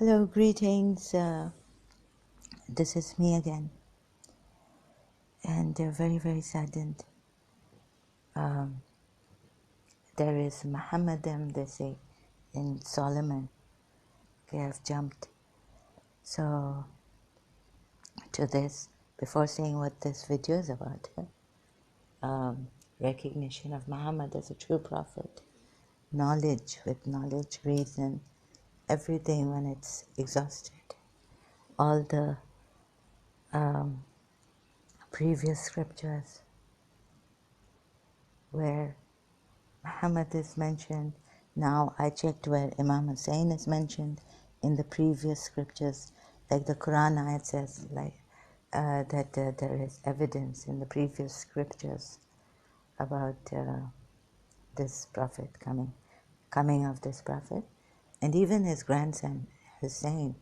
Hello, greetings. This is me again, and very, very saddened. Um, there is Muhammadam, they say, in Solomon. Okay, I've jumped. So, to this, before saying what this video is about, recognition of Muhammad as a true prophet, knowledge with knowledge, reason, everything when it's exhausted, all the previous scriptures where Muhammad is mentioned. Now I checked where Imam Hussein is mentioned in the previous scriptures, like the Quran ayat says, that there is evidence in the previous scriptures about this prophet coming of this prophet, and even his grandson Hussein.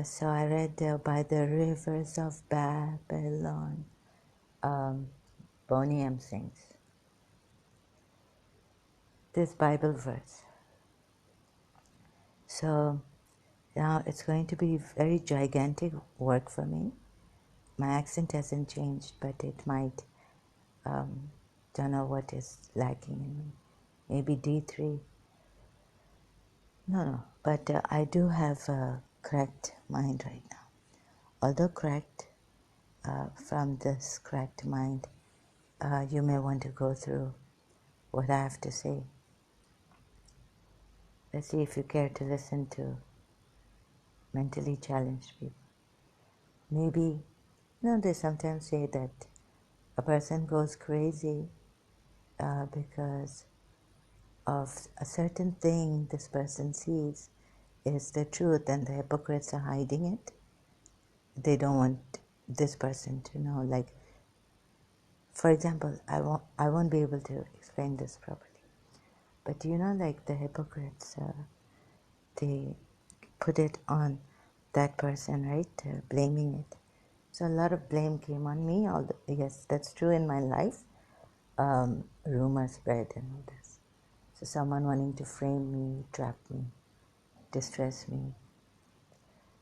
So I read by the rivers of Babylon. Boney M sings this Bible verse. So now it's going to be very gigantic work for me. My accent hasn't changed, but it might. Don't know what is lacking in me. Maybe D3. No. But I do have a cracked mind right now. Although cracked, from this cracked mind, you may want to go through what I have to say. Let's see if you care to listen to mentally challenged people. Maybe, they sometimes say that a person goes crazy because of a certain thing this person sees is the truth and the hypocrites are hiding it. They don't want this person to know. Like, for example, I won't be able to explain this properly. But like the hypocrites, they put it on that person, right? Blaming it. So a lot of blame came on me. Yes, that's true in my life. Rumors spread and all this. So someone wanting to frame me, trap me, distress me.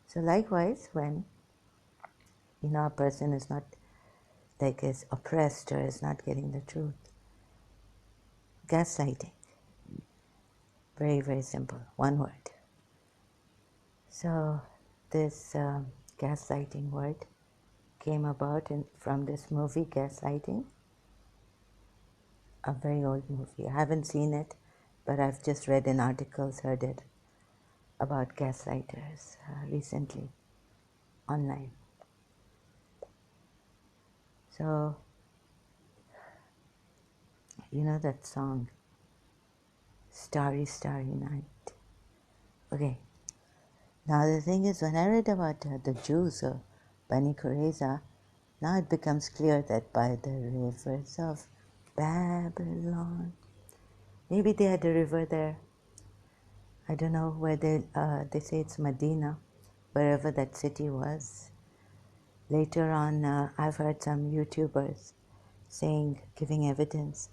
So likewise, when a person is not is oppressed or is not getting the truth, gaslighting. Very, very simple, one word. So this gaslighting word came about from this movie, Gaslighting, a very old movie. I haven't seen it, but I've just read in articles, heard it about gaslighters recently online. So, that song, Starry, Starry Night. Okay. Now the thing is, when I read about the Jews or Bani Qurayza, now it becomes clear that by the rivers of Babylon, maybe they had a river there. I don't know where they say it's Medina, wherever that city was. Later on, I've heard some YouTubers giving evidence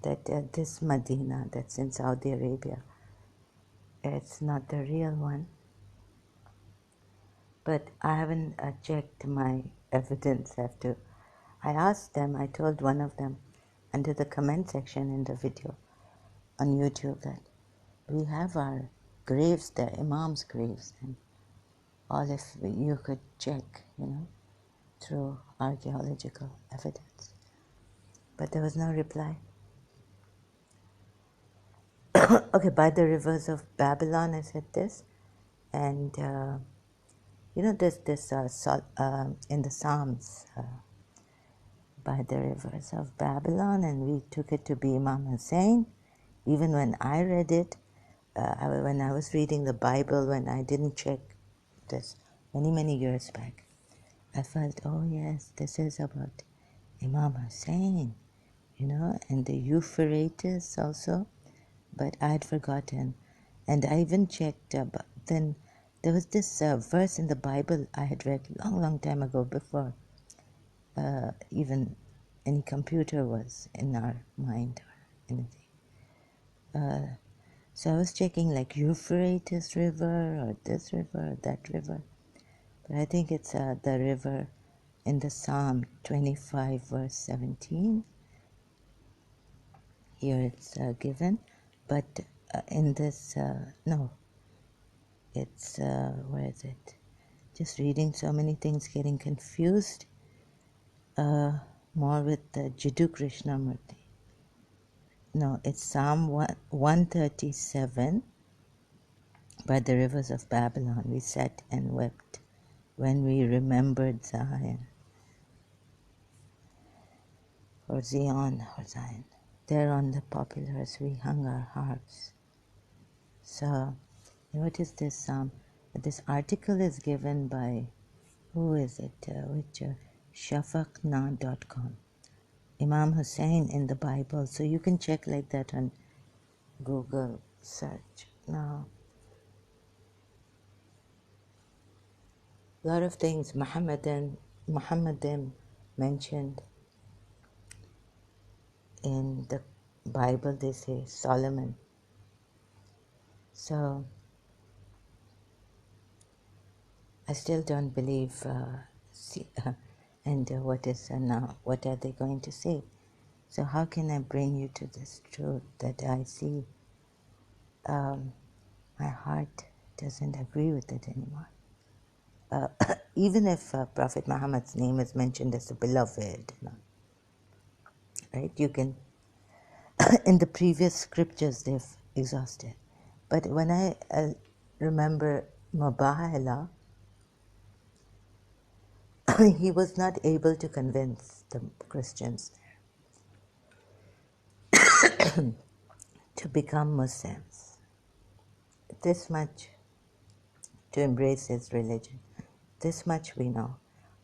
that this Medina that's in Saudi Arabia, it's not the real one. But I haven't checked my evidence. I asked them, I told one of them under the comment section in the video on YouTube that we have our graves there, Imam's graves, and all if you could check, through archaeological evidence. But there was no reply. Okay, by the rivers of Babylon, I said this, and there's this in the Psalms, by the rivers of Babylon, and we took it to be Imam Hussein. Even when I read it, when I was reading the Bible, when I didn't check this many, many years back, I felt, oh yes, this is about Imam Hussein, and the Euphrates also, but I had forgotten. And I even checked, but then there was this verse in the Bible I had read long, long time ago before even any computer was in our mind or anything. So I was checking like Euphrates River or this river or that river. But I think it's the river in the Psalm 25 verse 17. Here it's given. But in this, no, it's, where is it? Just reading so many things, getting confused. More with Jiddu Krishnamurti. No, it's Psalm 137. By the rivers of Babylon we sat and wept when we remembered Zion. Or Zion, or Zion. There on the populars we hung our harps. So, what is this? This article is given by, who is it? Shafaqna.com. Imam Hussein in the Bible. So you can check like that on Google search. Now, a lot of things Muhammadan mentioned in the Bible, they say Solomon. So I still don't believe. And what is now? What are they going to say? So how can I bring you to this truth that I see? My heart doesn't agree with it anymore. Even if Prophet Muhammad's name is mentioned as the beloved, right? You can, in the previous scriptures, they've exhausted. But when I remember Mubahala, he was not able to convince the Christians to become Muslims. This much to embrace his religion. This much we know.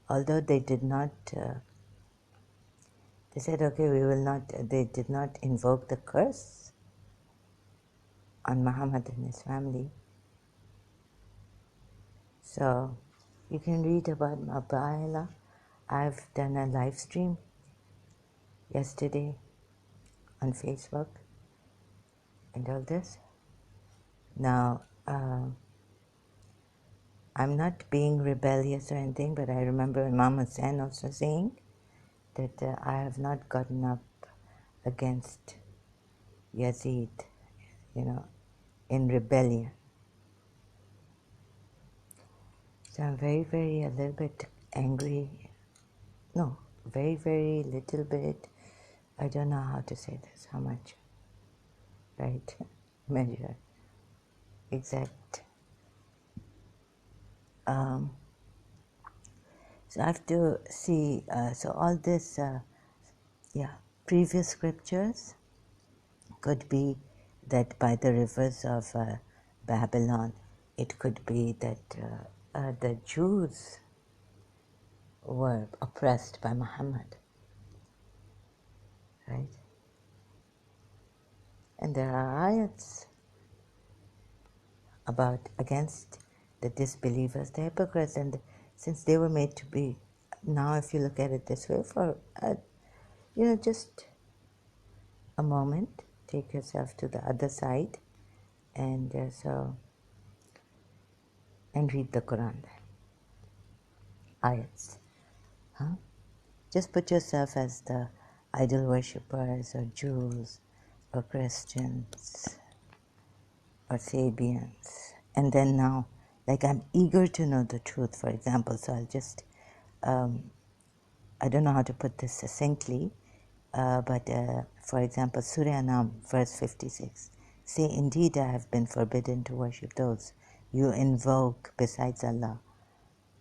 Although they did not, they said, okay, we will not, they did not invoke the curse on Muhammad and his family. So you can read about Mubahala. I've done a live stream yesterday on Facebook and all this. Now, I'm not being rebellious or anything, but I remember Imam Hussein also saying that I have not gotten up against Yazid, in rebellion. So I'm very, very a little bit angry. No, very, very little bit. I don't know how to say this, how much, right? Measure, exact. So I have to see, so all this, previous scriptures could be that by the rivers of Babylon, it could be that the Jews were oppressed by Muhammad, right? And there are ayats about against the disbelievers, the hypocrites, and since they were made to be, now if you look at it this way, for just a moment, take yourself to the other side, and and read the Quran, ayats. Just put yourself as the idol worshippers or Jews or Christians or Sabians. And then now, like I'm eager to know the truth, for example, so I'll just, I don't know how to put this succinctly, but for example, Surah Anam, verse 56. Say, indeed I have been forbidden to worship those you invoke besides Allah.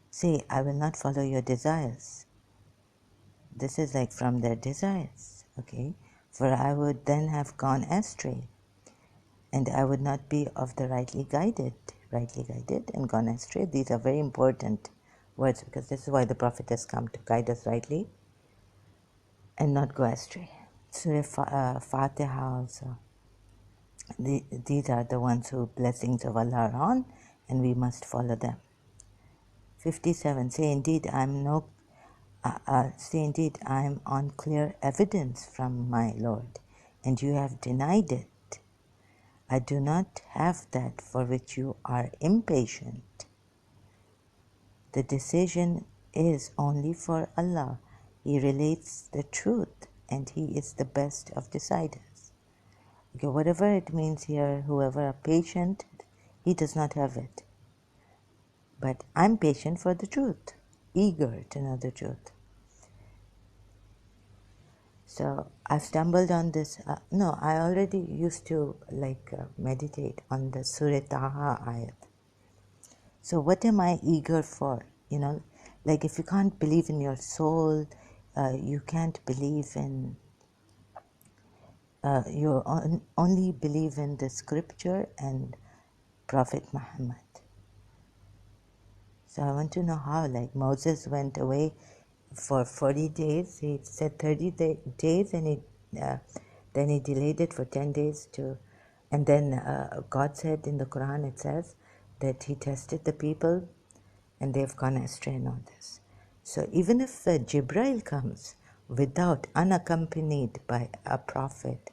Say, I will not follow your desires. This is like from their desires, okay? For I would then have gone astray, and I would not be of the rightly guided and gone astray. These are very important words because this is why the Prophet has come to guide us rightly and not go astray. Surah Fatiha also. These are the ones who blessings of Allah are on, and we must follow them. 57. Say indeed I am on clear evidence from my Lord, and you have denied it. I do not have that for which you are impatient. The decision is only for Allah. He relates the truth and He is the best of deciders. Okay, whatever it means here, whoever are patient, He does not have it. But I'm patient for the truth, eager to know the truth. So I've stumbled on this. No, I already used to meditate on the Surah Taha ayat. So what am I eager for? Like if you can't believe in your soul, you can't believe in, only believe in the scripture and Prophet Muhammad. So I want to know how, like Moses went away for 40 days. He said 30 days and then he delayed it for 10 days and then God said in the Quran, it says that He tested the people and they've gone astray and all this. So even if Jibril comes unaccompanied by a prophet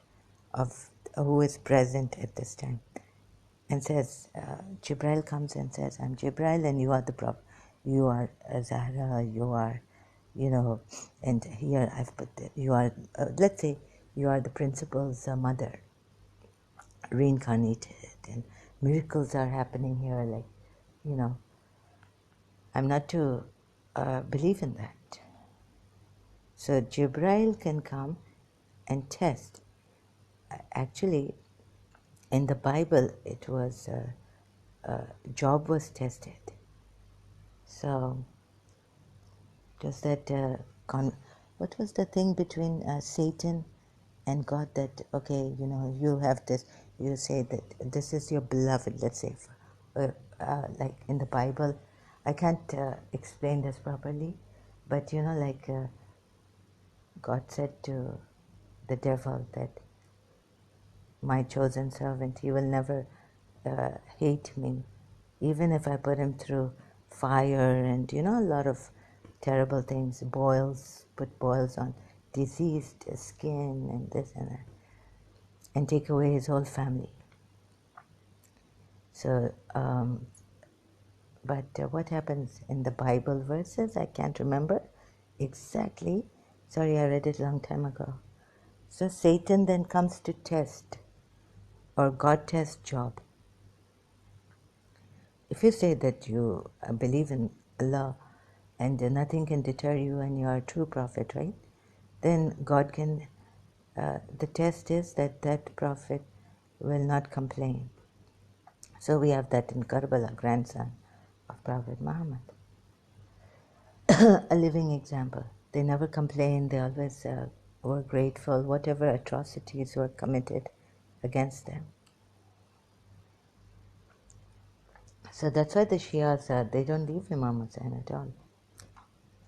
who is present at this time, and says, Jibril comes and says, I'm Jibril and you are the prophet, you are Zahra, you are, and here I've put you are, let's say, you are the principal's mother, reincarnated, and miracles are happening here, I'm not to believe in that. So Jibril can come and test. Actually, in the Bible, it was Job was tested. So does that what was the thing between Satan and God that you have this, you say that this is your beloved, let's say, like in the Bible, I can't explain this properly, but God said to the devil that my chosen servant, he will never hate me, even if I put him through fire and a lot of terrible things, put boils on diseased skin and this and that, and take away his whole family. So, but what happens in the Bible verses, I can't remember exactly. Sorry, I read it a long time ago. So Satan then comes to test, or God tests Job. If you say that you believe in Allah and nothing can deter you and you are a true prophet, right? Then God can, the test is that prophet will not complain. So we have that in Karbala, grandson of Prophet Muhammad. A living example. They never complained, they always were grateful, whatever atrocities were committed against them. So that's why the Shias, they don't leave Imam Hussain at all.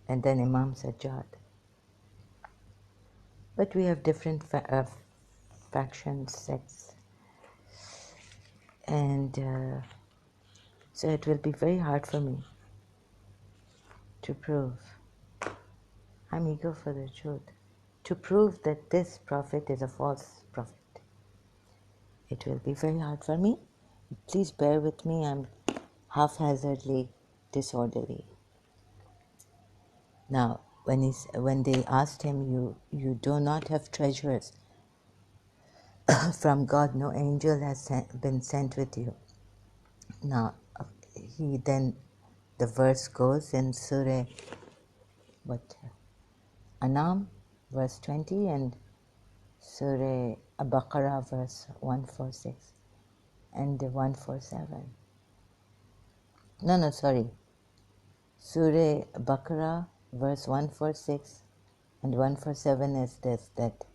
And then Imam Sajjad. But we have different factions, sects. And so it will be very hard for me to prove. I'm eager for the truth. To prove that this prophet is a false prophet. It will be very hard for me. Please bear with me, I'm haphazardly disorderly. Now, when they asked him, you do not have treasures from God, no angel has been sent with you. Now, the verse goes in Surah, Anam, verse 20, and Surah Baqarah, verse 146 and 147. No, sorry. Surah Baqarah, verse 146 and 147 is this, that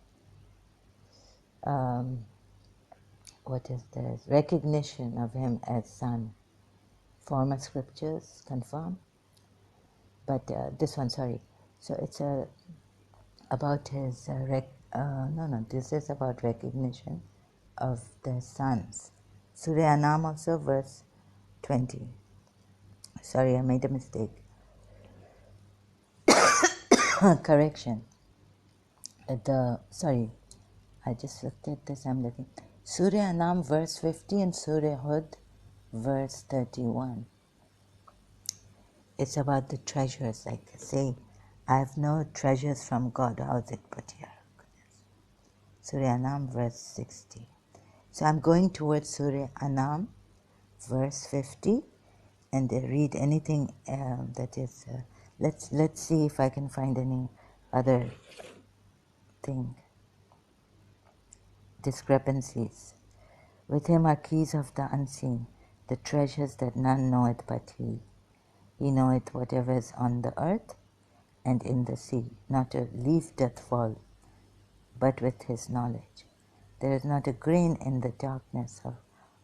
what is this? Recognition of him as son. Former scriptures confirm. But this one, sorry. So it's about his, this is about recognition of the sons. Surah Anam also, verse 20. Sorry, I made a mistake. Correction. Sorry, I just looked at this, I'm looking. Surah Anam verse 50 and Surah Hud verse 31. It's about the treasures, like saying, I have no treasures from God. How is it put here? Surah Anam verse 60. So I'm going towards Surah Anam verse 50 and read anything that is, let's see if I can find any other thing, discrepancies. With him are keys of the unseen, the treasures that none knoweth but he. He knoweth whatever is on the earth and in the sea. Not a leaf doth fall, but with his knowledge. There is not a grain in the darkness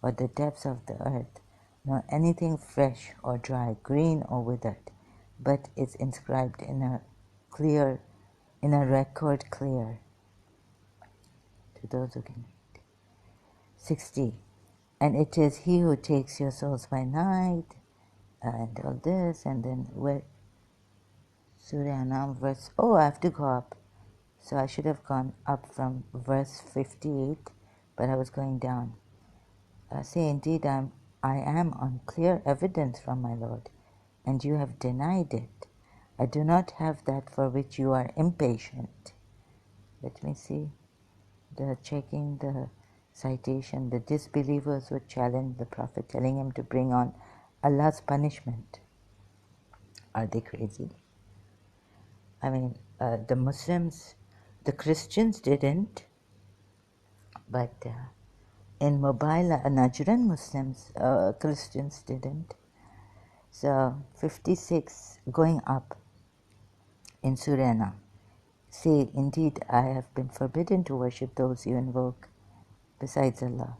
or the depths of the earth, nor anything fresh or dry, green or withered, but is inscribed in a record clear to those who can read. 60. And it is he who takes your souls by night, and all this, and then where Surah Anam verse, I have to go up. So I should have gone up from verse 58, but I was going down. Say, indeed, I am on clear evidence from my Lord, and you have denied it. I do not have that for which you are impatient. Let me see. Checking the citation. The disbelievers would challenge the Prophet, telling him to bring on Allah's punishment. Are they crazy? I mean, the Muslims, the Christians didn't, but in Mubahala, Najran Muslims, Christians didn't. So 56, going up in Surah Anam. Say, indeed, I have been forbidden to worship those you invoke besides Allah.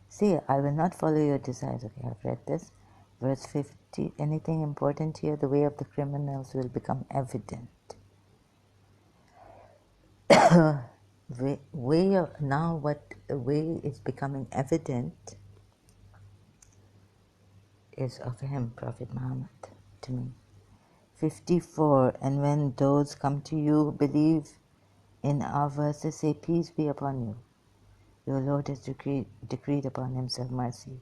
Say, I will not follow your desires. Okay, I've read this. Verse 50, anything important here? The way of the criminals will become evident. Now what the way is becoming evident is of him, Prophet Muhammad, to me. 54, and when those come to you, believe in our verses, say, peace be upon you. Your Lord has decreed upon himself mercy,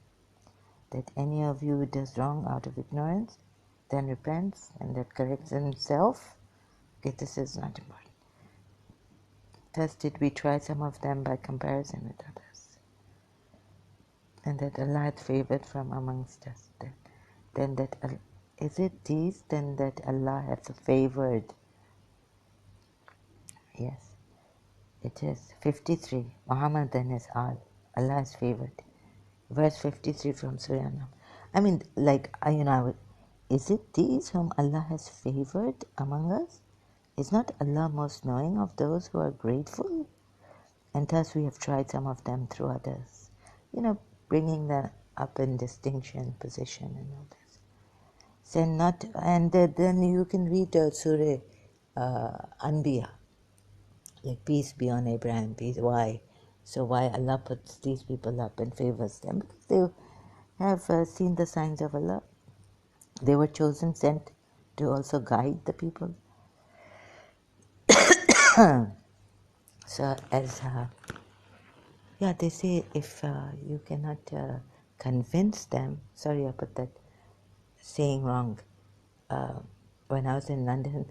that any of you who does wrong out of ignorance, then repents and that corrects himself. Okay, this is not important. Thus did we try some of them by comparison with others, and that Allah hath favored from amongst us. Then that is it these? Then that Allah hath favored. Yes, it is. 53. Muhammad then is Allah has favored. Verse 53 from Surah Anam. I mean, like, is it these whom Allah has favored among us? Is not Allah most knowing of those who are grateful? And thus we have tried some of them through others. Bringing them up in distinction, position, and all this. Then you can read Surah Anbiya, like peace be on Abraham, peace. Why? So why Allah puts these people up and favors them? Because they have seen the signs of Allah. They were chosen, sent to also guide the people. So as they say, if you cannot convince them, sorry I put that saying wrong. When I was in London,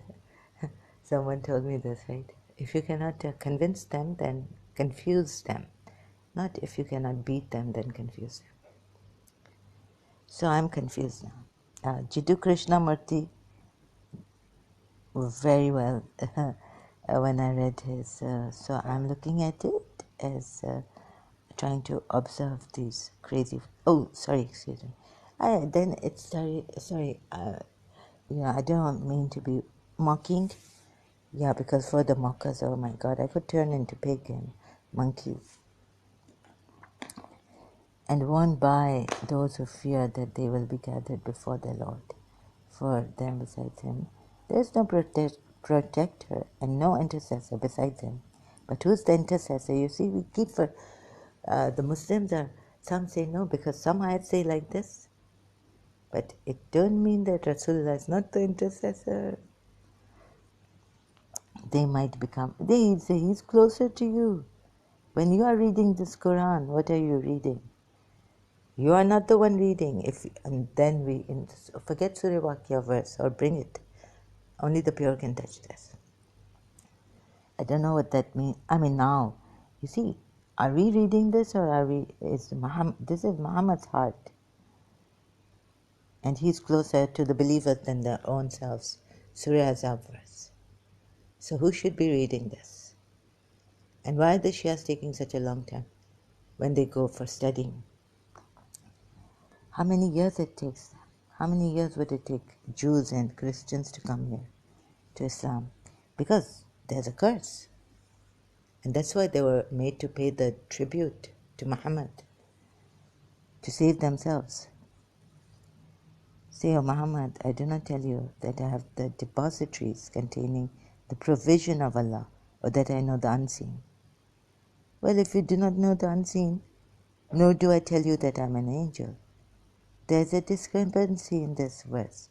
someone told me this, right? If you cannot convince them, then confuse them. Not if you cannot beat them, then confuse them. So I'm confused now. Jiddu Krishnamurti, very well when I read his. So I'm looking at it as trying to observe these crazy. Excuse me. Then it's sorry. I don't mean to be mocking. Yeah, because for the mockers, oh my God, I could turn into pig and monkey. And won't buy those who fear that they will be gathered before the Lord. For them besides him, there is no protector and no intercessor besides him. But who's the intercessor? You see, we keep the Muslims are, some say no, because some ayat say like this. But it don't mean that Rasulullah is not the intercessor. They might become, they say he's closer to you. When you are reading this Quran, what are you reading? You are not the one reading. And then forget Surah Waqia verse or bring it. Only the pure can touch this. I don't know what that means. I mean, now, you see, are we reading this or this is Muhammad's heart. And he's closer to the believers than their own selves. Surah Azab verse. So who should be reading this? And why are the Shias taking such a long time when they go for studying? How many years it takes them? How many years would it take Jews and Christians to come here to Islam? Because there's a curse. And that's why they were made to pay the tribute to Muhammad to save themselves. Say, "O Muhammad, I do not tell you that I have the depositories containing the provision of Allah, or that I know the unseen." Well, if you do not know the unseen, nor do I tell you that I'm an angel. There's a discrepancy in this verse.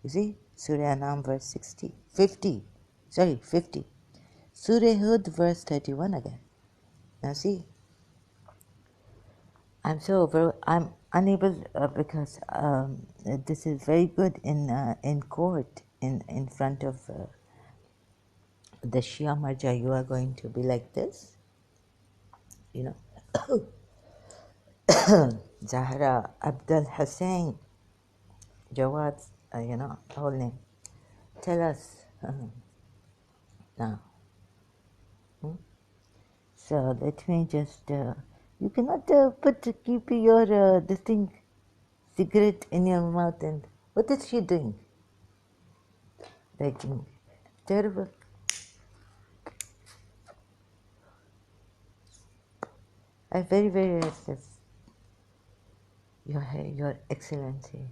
You see, Surah Anam verse 50. Surah Hud verse 31 again. Now see, I'm unable because this is very good in court in front of the Shia Marja. You are going to be like this, you know. Zahra Abdul Hussein Jawad, whole name. Tell us now. So let me just. You cannot keep your this thing cigarette in your mouth. And what is she doing? Like terrible. I'm very, very restless. Your Excellency.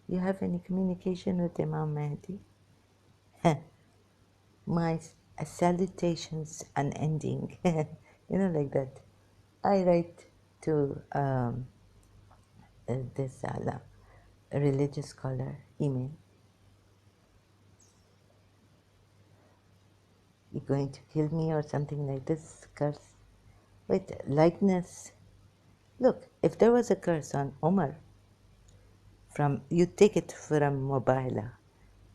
You have any communication with Imam Mahdi? My salutations unending. Like that. I write to this a religious scholar email. You're going to kill me or something like this curse. Wait, likeness. Look, if there was a curse on Omar, you take it from Mubahala,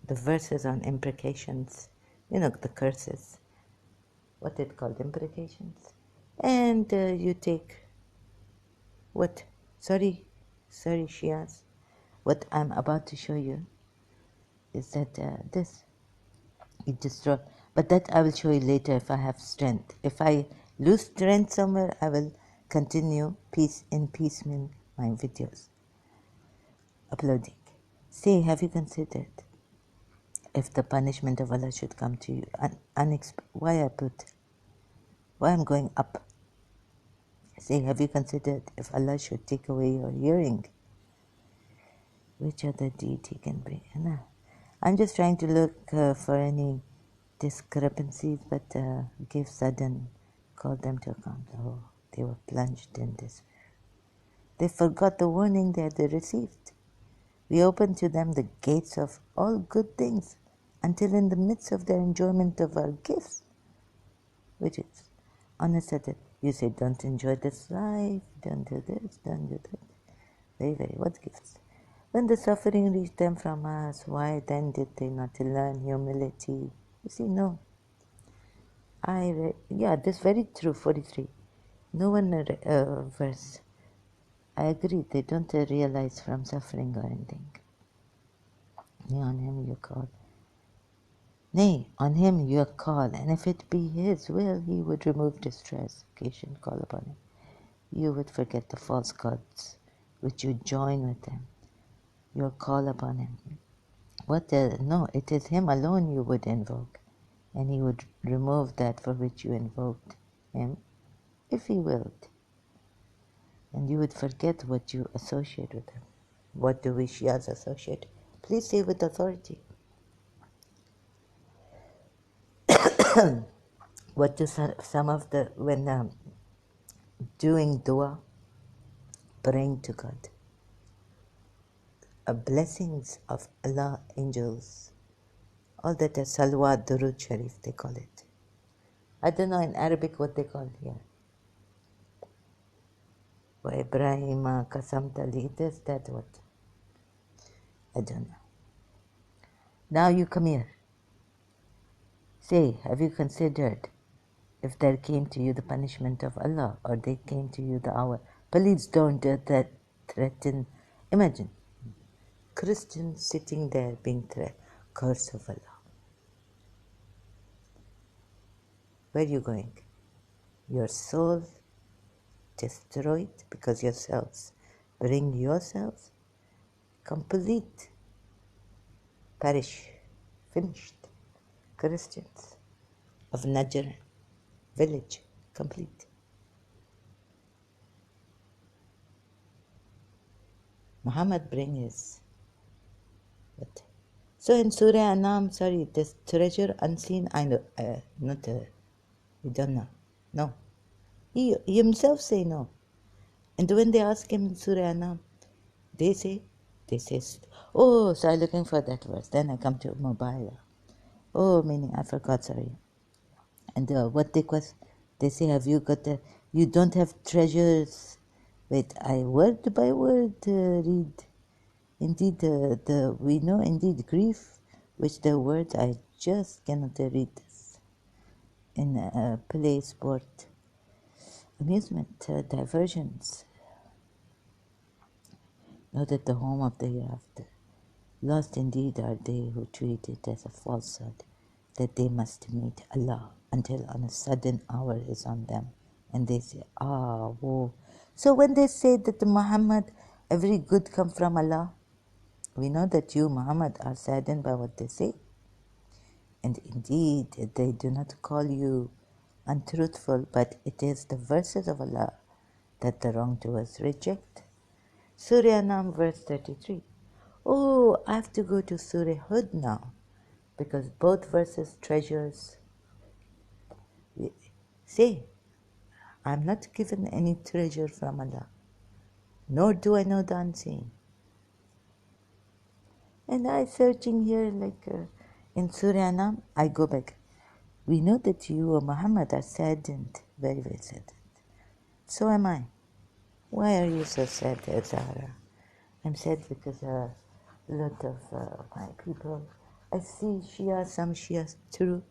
the verses on imprecations, the curses, what it called, imprecations. And you take what? Sorry, Shias. What I'm about to show you is that this, it destroys. But that I will show you later if I have strength. If I lose strength somewhere, I will continue piecemeal my videos. Uploading. Say, have you considered if the punishment of Allah should come to you why I'm going up? Say, have you considered if Allah should take away your hearing, which other deity can bring? No. I'm just trying to look for any discrepancies, but give sudden, call them to account. Oh, they were plunged in this. They forgot the warning that they received. We opened to them the gates of all good things, until in the midst of their enjoyment of our gifts, which is on a sudden, you say, don't enjoy this life, don't do this, don't do that. Very, very, what gifts? When the suffering reached them from us, why then did they not learn humility? You see, no. This very true, 43. No one verse. I agree, they don't realize from suffering or anything. On him you call. Nay, on him you call, and if it be his will, he would remove distress. Occasion call upon him. You would forget the false gods, which you join with them. Your call upon him. No, it is him alone you would invoke, and he would remove that for which you invoked him, if he willed. And you would forget what you associate with him. What do we Shias associate? Please say with authority. What do some of when doing dua, praying to God, blessings of Allah, angels, all that is salawat, durud sharif, they call it. I don't know in Arabic what they call here. Wa Ibrahima Qasamta li. Is that what? I don't know. Now you come here. Say, have you considered if there came to you the punishment of Allah or there came to you the hour? Please don't threaten. Imagine, Christians sitting there being threatened. Curse of Allah. Where are you going? Your soul destroyed because yourselves bring yourselves complete, perish, finished. Christians of Najran village, complete. Muhammad bring his. What? So in Surah Anam, sorry, this treasure unseen, I know, not, we don't know. No. He himself say no. And when they ask him in Surah Anam, they say, oh, so I'm looking for that verse. Then I come to Mubahala. Oh, meaning, I forgot, sorry. And what they say, have you got you don't have treasures. Wait, I word by word read. Indeed, we know indeed grief, which the words I just cannot read this. In play, sport, amusement, diversions. Know that the home of the hereafter. Lost indeed are they who treat it as a falsehood, that they must meet Allah until on a sudden hour is on them. And they say, woe. So when they say that Muhammad, every good come from Allah, we know that you, Muhammad, are saddened by what they say. And indeed, they do not call you untruthful, but it is the verses of Allah that the wrongdoers reject. Surah Anam, verse 33. Oh, I have to go to Surah Hud now, because both verses treasures. Say, I'm not given any treasure from Allah, nor do I know the unseen. And I searching here like in Surah Anam, I go back. We know that you, O Muhammad, are saddened, very, very saddened. So am I. Why are you so sad, Zahra? I'm sad because a lot of my people, I see Shia, some Shias too,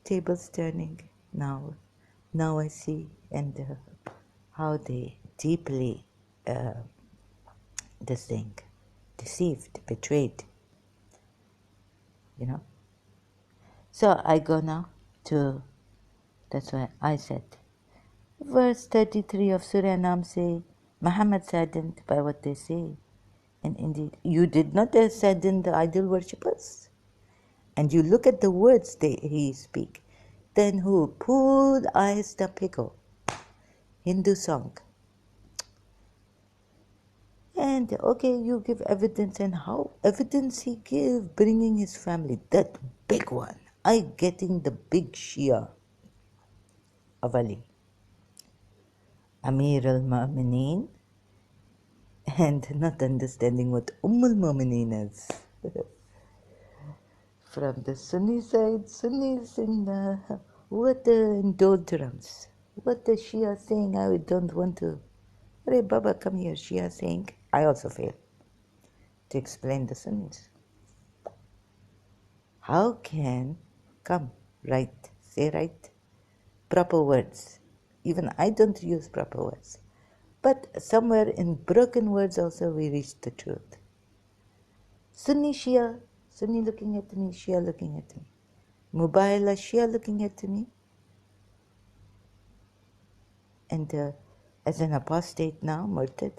tables turning now. Now I see and how they deeply deceived, betrayed, you know. So I go now to, that's why I said, verse 33 of Surah Anam say, Muhammad saddened by what they say. And indeed, you did not sadden the idol worshippers. And you look at the words he speak. Then who? Poor eyes the pickle. Hindu song. And okay, you give evidence, and how evidence he give, bringing his family, that big one. I getting the big Shia of Ali. Amir al-Mu'mineen, and not understanding what al-Mu'mineen is. From the Sunni side, Sunnis in in doldrums. What the Shia saying, I don't want to. Hey, Baba, come here, Shia saying. I also fail to explain the Sunnis. How can, come, right, say right, proper words. Even I don't use proper words. But somewhere in broken words also we reach the truth. Sunni Shia, Sunni looking at me, Shia looking at me. Mubahala, Shia looking at me. And as an apostate now, murtad.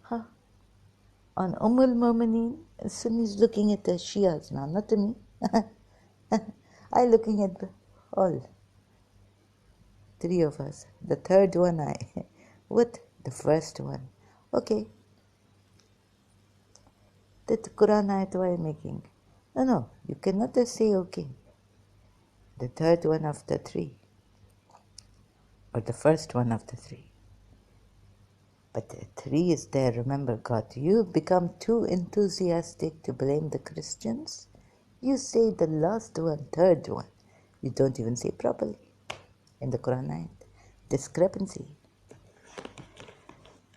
Huh? On al-Mu'mineen, Sunnis looking at the Shias now, not to me. I looking at all. Three of us. The third one I. What? The first one. Okay. That Quran ayat why I'm making. No, you cannot just say okay. The third one of the three. Or the first one of the three. But the three is there, remember God. You become too enthusiastic to blame the Christians. You say the last one, third one. You don't even say properly in the Quran ayat. Discrepancy.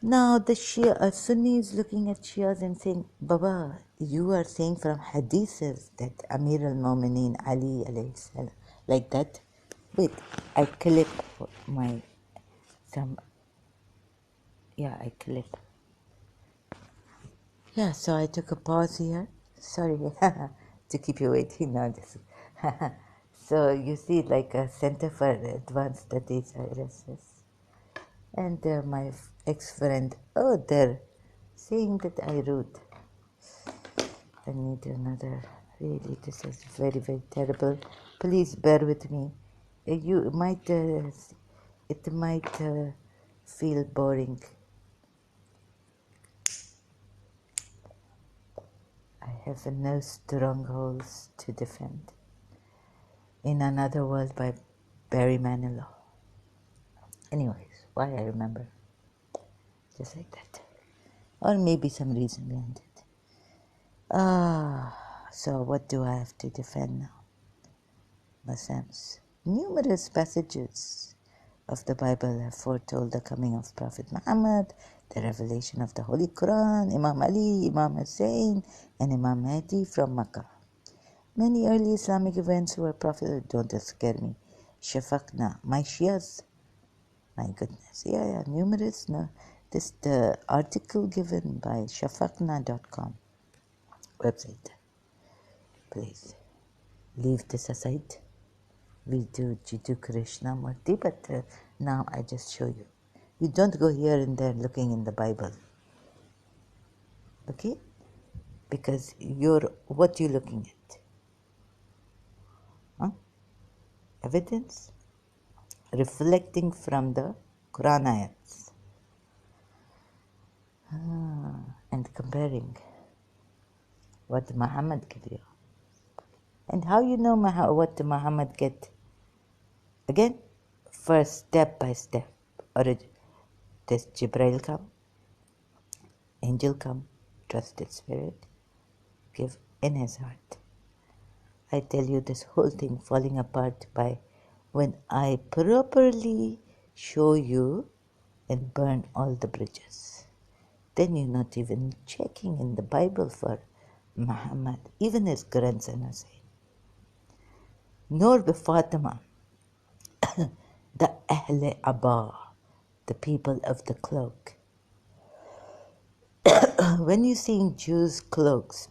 Now the Shia, Sunni is looking at Shias and saying, Baba, you are saying from hadiths that Amir al-Mu'mineen Ali alayhi salam, like that. Wait, I clip my, I clip. Yeah, so I took a pause here. Sorry to keep you waiting now. So you see, like a Center for Advanced Studies, RSS. And my ex-friend, they're saying that I rude. I need another. Really, this is very, very terrible. Please bear with me. You might, it might feel boring. I have no strongholds to defend. In Another World by Barry Manilow. Anyways, why I remember. Just like that. Or maybe some reason behind it. So what do I have to defend now? Muslims. Numerous passages of the Bible have foretold the coming of Prophet Muhammad, the revelation of the Holy Quran, Imam Ali, Imam Hussein, and Imam Mahdi from Makkah. Many early Islamic events were prophetic. Don't scare me. Shafaqna, my Shias. My goodness. Yeah, numerous. No, this the article given by shafaqna.com website. Please leave this aside. We do Jiddu Krishnamurti, but now I just show you. You don't go here and there looking in the Bible. Okay? Because what you looking at? Huh? Evidence? Reflecting from the Quran ayats. And comparing what Muhammad gave you. And how you know what Muhammad get? Again, first step by step. Or does Jibreel come? Angel come? Trusted spirit? Give in his heart. I tell you this whole thing falling apart by when I properly show you and burn all the bridges. Then you're not even checking in the Bible for Muhammad, even his grandson Hussein. Nor the Fatima, the Ahle Abba, the people of the cloak. When you're seeing Jews' cloaks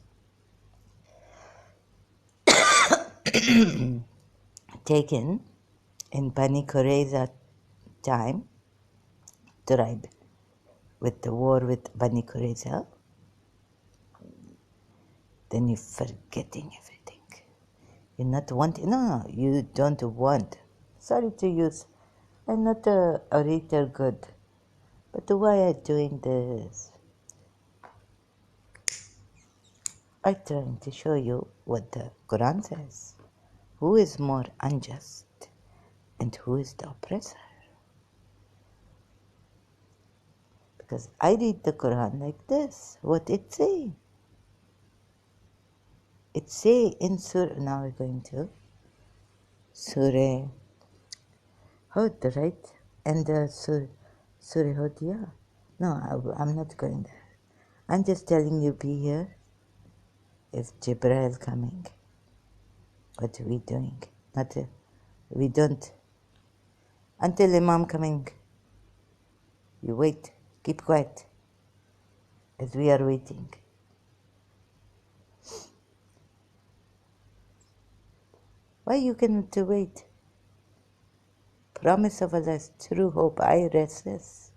taken in Bani Qurayza time, tribe, with the war with Bani Qurayza, then you're forgetting everything. You're not wanting, no, you don't want. Sorry to use, I'm not a orator good, but why are you doing this? I'm trying to show you what the Quran says. Who is more unjust and who is the oppressor? Because I read the Quran like this, what it say. It say in Surah, now we're going to Surah Hud, right? And Surah Hud, yeah. No, I'm not going there. I'm just telling you, be here. If Jibreel coming, what are we doing? We don't. Until Imam coming, you wait. Keep quiet. As we are waiting. Why you cannot wait? Promise of Allah's true hope, I restless.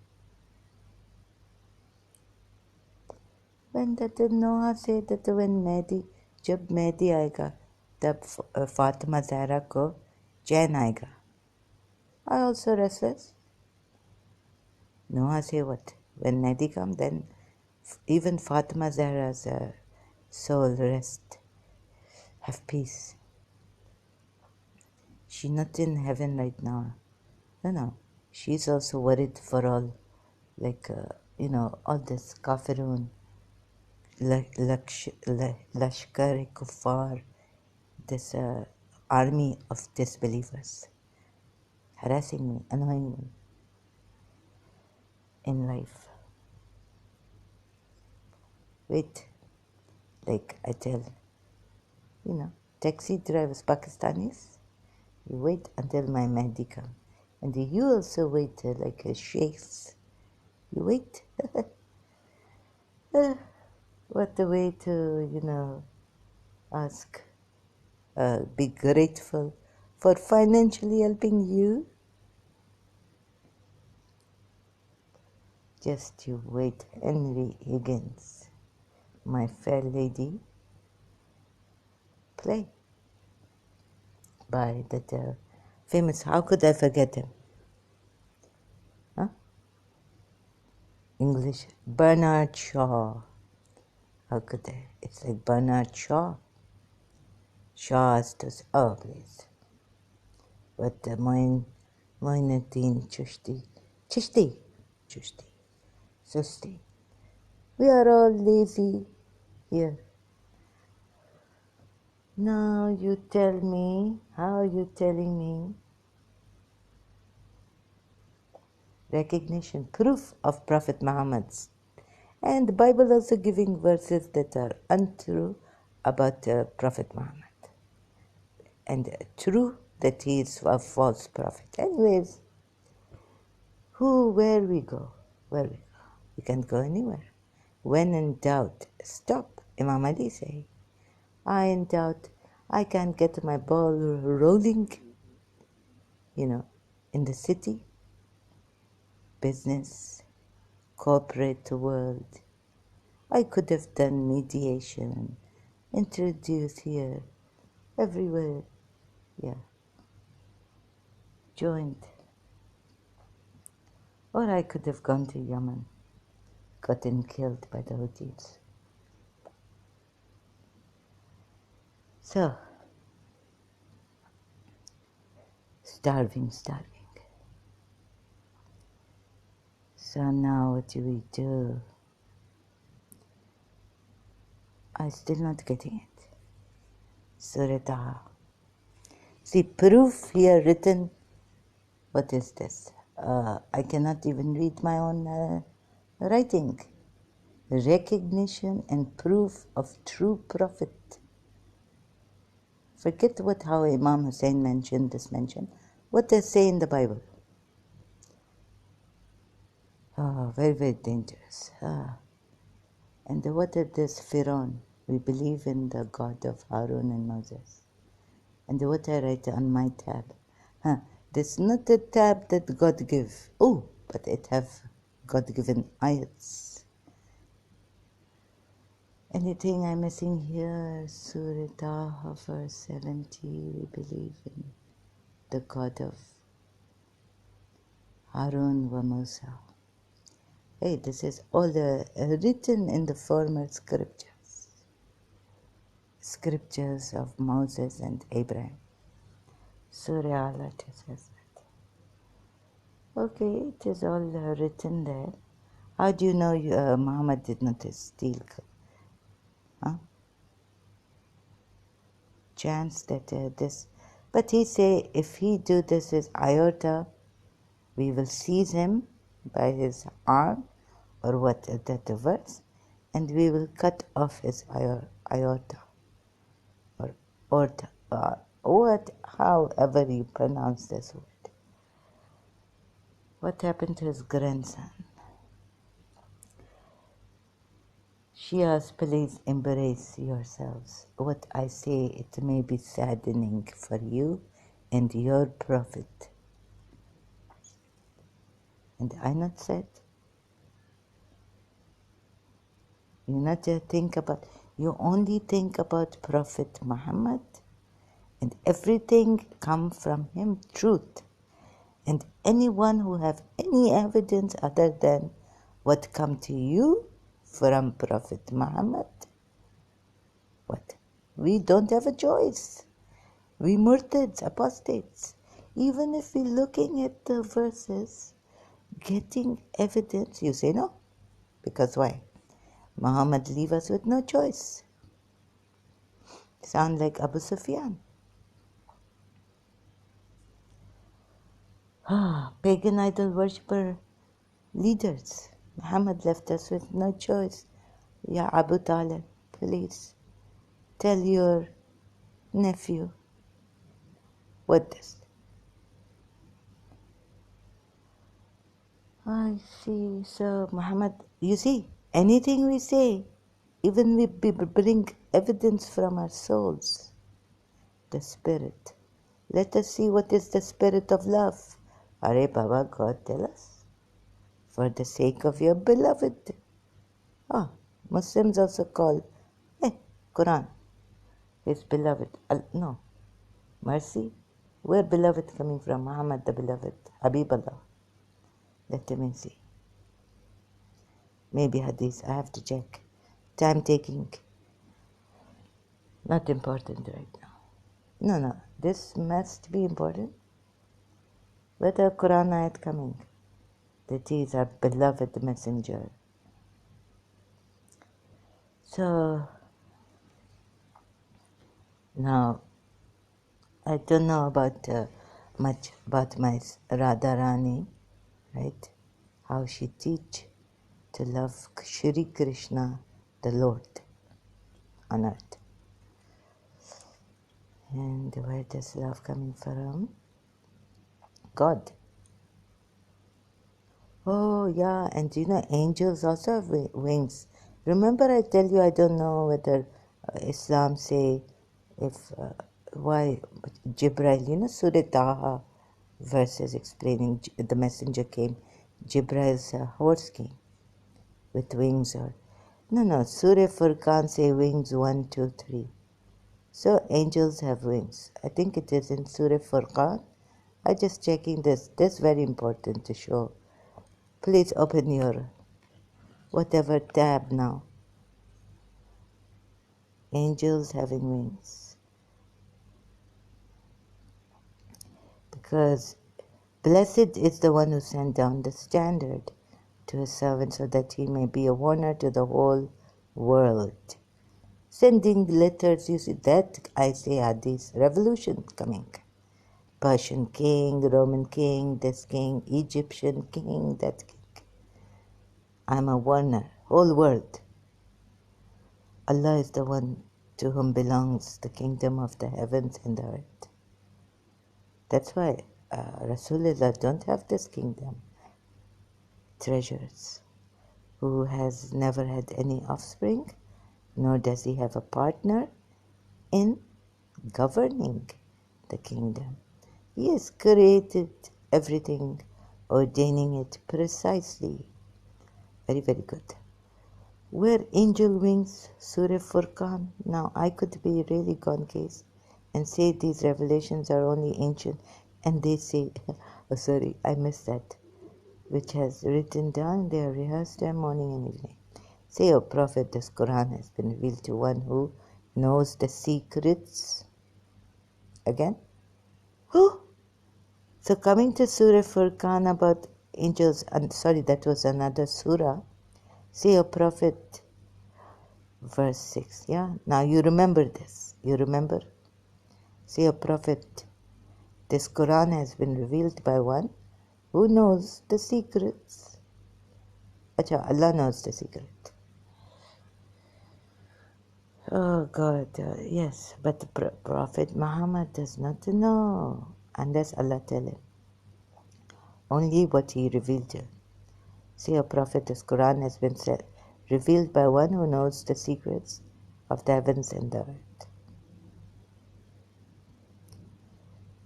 When that Noah said that when Mehdi, जब मेहदी आएगा तब फातिमा ज़हरा को चैन आएगा. I also restless. Noah say what? When Mehdi come, then even Fatima Zahra's soul rest, have peace. She's not in heaven right now. No. She's also worried for all, like, all this kafirun, lashkar kuffar, this army of disbelievers harassing me, annoying me in life. Wait, like I tell, taxi drivers, Pakistanis, you wait until my Mahdi comes. And you also wait like a sheikhs. You wait. What a way to, ask, be grateful for financially helping you. Just you wait, Henry Higgins, my fair lady, play by that famous, how could I forget him? Huh? English, Bernard Shaw. How could I? It's like Bernard Shaw. Shaw's does, oh please. But Moinuddin Chishti, Susti. We are all lazy here. Now you tell me, how are you telling me? Recognition, proof of Prophet Muhammad's. And the Bible also giving verses that are untrue about Prophet Muhammad. And true that he is a false prophet. Anyways, where we go? We can't go anywhere. When in doubt, stop. Imam Ali say, in doubt, I can't get my ball rolling, in the city, business, corporate world. I could have done mediation, introduced here, everywhere, joined. Or I could have gone to Yemen, gotten killed by the Houthis. So, starving. So now what do we do? I'm still not getting it. Surah Taha. See, proof here written. What is this? I cannot even read my own writing. Recognition and proof of true prophet. Forget how Imam Hussein mentioned. What they say in the Bible. Oh, very, very dangerous. And what is this Pharaoh? We believe in the God of Harun and Moses. And what I write on my tab. This not a tab that God give. Oh, but it have God-given ayats. Anything I'm missing here? Surah Taha, verse 70. We believe in the God of Harun wa Musa. Hey, this is all written in the former scriptures of Moses and Abraham. Surah Allah says that. Okay, it is all written there. How do you know Muhammad did not steal? Chance that this, but he say if he do this is iota, we will seize him by his arm, or what that the verse, and we will cut off his aorta, or aorta, what, however you pronounce this word. What happened to his grandson? Shias, please embrace yourselves. What I say, it may be saddening for you and your prophet. And I not said. You only think about Prophet Muhammad, and everything come from him, truth. And anyone who have any evidence other than what come to you from Prophet Muhammad, what? We don't have a choice. We murtads, apostates. Even if we're looking at the verses, getting evidence, you say no. Because why? Muhammad leave us with no choice. Sound like Abu Sufyan. Pagan idol worshipper leaders. Muhammad left us with no choice. Ya Abu Talib, please tell your nephew what this. I see. So Muhammad, you see, anything we say, even we bring evidence from our souls, the spirit. Let us see what is the spirit of love. Are Baba, God, tell us. For the sake of your beloved. Muslims also call Quran his beloved. No, mercy. Where beloved coming from? Muhammad the beloved. Habibullah. Let me see. Maybe hadith. I have to check. Time taking. Not important right now. No. This must be important. Where the Quran ayat coming? That he is our beloved messenger. So now I don't know about much about my Radharani, right? How she teach to love Shri Krishna, the Lord, on earth. And where does love coming from? God. Oh yeah, and you know angels also have wings. Remember I tell you I don't know whether Islam say if why Jibril, you know Surah Taha verses explaining the messenger came, Jibrail's horse came with wings or no Surah Furqan say wings 1, 2, 3. So angels have wings. I think it is in Surah Furqan. I just checking this. This is very important to show. Please open your whatever tab now. Angels having wings. Because blessed is the one who sent down the standard to his servant so that he may be a warner to the whole world. Sending letters, you see that I say hadith, revolution coming. Persian king, Roman king, this king, Egyptian king, that king. I'm a warner, whole world. Allah is the one to whom belongs the kingdom of the heavens and the earth. That's why Rasulullah don't have this kingdom. Treasures. Who has never had any offspring, nor does he have a partner in governing the kingdom. He has created everything, ordaining it precisely. Very, very good. Where angel wings, Surah Furqan. Now I could be really gone case and say these revelations are only ancient, and they say, oh sorry, I missed that, which has written down, they are rehearsed there morning and evening. Say, O Prophet, this Quran has been revealed to one who knows the secrets. Again? Who? So coming to Surah Furqan about angels, sorry, that was another surah. Say, O Prophet, verse 6, yeah? Now you remember this. You remember? Say, O Prophet, this Quran has been revealed by one who knows the secrets. Acha, Allah knows the secret. Oh God, yes, but the Prophet Muhammad does not know unless Allah tell him. Only what he revealed to him. See, a prophet, this Quran has been said, revealed by one who knows the secrets of the heavens and the earth.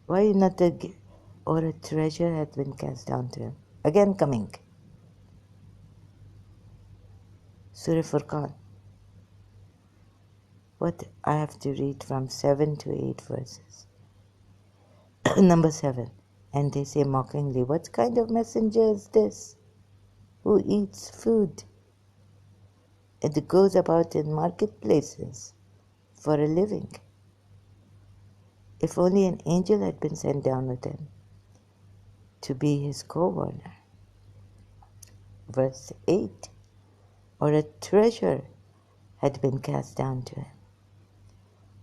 Why not or a treasure had been cast down to him? Again coming. Surah Furqan. What I have to read from 7 to 8 verses. Number 7. And they say mockingly, what kind of messenger is this who eats food and goes about in marketplaces for a living? If only an angel had been sent down with him to be his co-warner. Verse 8. Or a treasure had been cast down to him,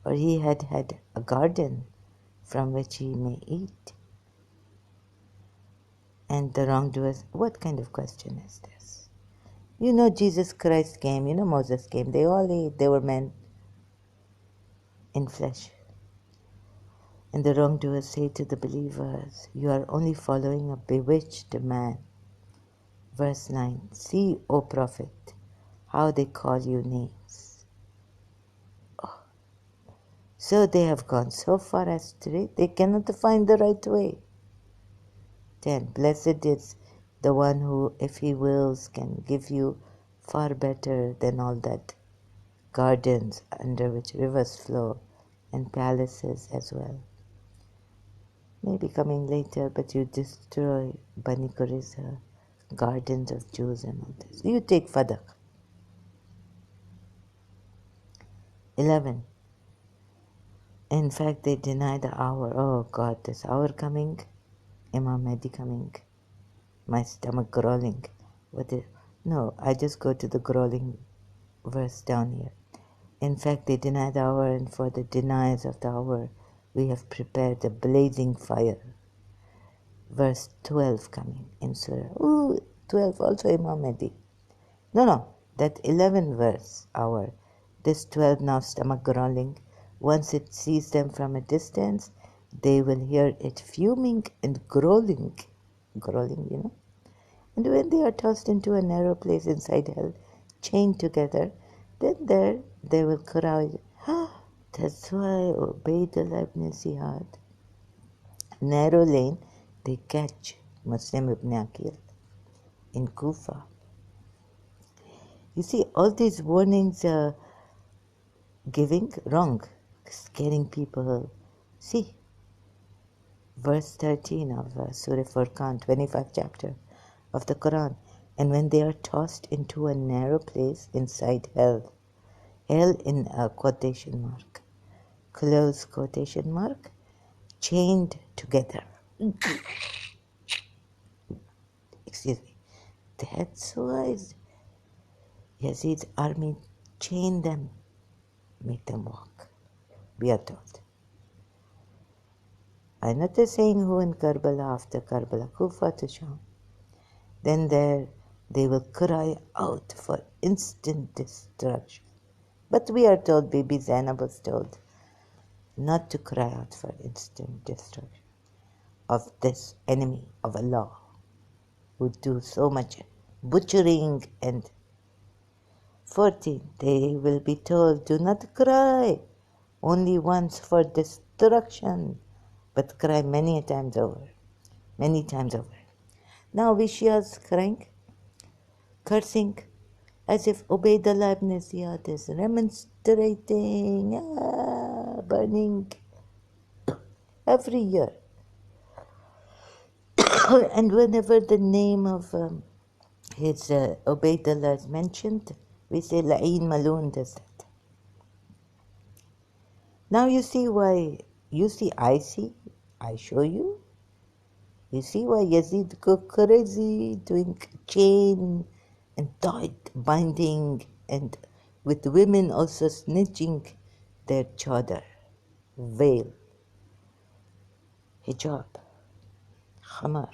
or he had had a garden from which he may eat. and the wrongdoers. What kind of question is this? You know Jesus Christ came, you know Moses came. They all ate. They were men in flesh. And the wrongdoers say to the believers, you are only following a bewitched man. Verse 9, see, O prophet, how they call you names. Oh. So they have gone so far astray, they cannot find the right way. 10, blessed is the one who, if he wills, can give you far better than all that gardens under which rivers flow and palaces as well. Maybe coming later, but you destroy Bani Qurayza, gardens of Jews and all this. You take Fadak. 11. In fact, they deny the hour. Oh God, this hour coming, Imam Mahdi coming, my stomach growling. No, I just go to the growling verse down here. In fact, they deny the hour, and for the deniers of the hour, we have prepared a blazing fire. Verse 12 coming in Surah. Ooh, 12 also Imam Mahdi. No, that 11 verse hour. This 12 now stomach growling. Once it sees them from a distance, they will hear it fuming and growling. Growling, you know. And when they are tossed into a narrow place inside hell, chained together, then there they will cry. That's why Ubaydullah ibn Ziyad, narrow lane, they catch Muslim ibn Aqil in Kufa. You see, all these warnings are giving wrong, scaring people. See, verse 13 of Surah Furqan, 25th chapter of the Quran. And when they are tossed into a narrow place inside hell in a quotation mark, close quotation mark, chained together. Excuse me. That's why Yazid's army chained them, make them walk. We are told. I'm not saying who in Karbala, after Karbala, Kufa to Sham. Then there they will cry out for instant destruction. But we are told, Bibi Zainab was told, not to cry out for instant destruction of this enemy of Allah who do so much butchering. And 14, they will be told, do not cry only once for destruction, but cry many times over. Many times over. Now we Shias crying, cursing, as if Ubaydullah ibn Ziyad is remonstrating, burning every year. And whenever the name of his Ubaydullah is mentioned, we say La'een Maloon does that. Now you see why, I show you. You see why Yazid go crazy doing chain and tight binding, and with women also snitching their chadar, veil, hijab, khamar.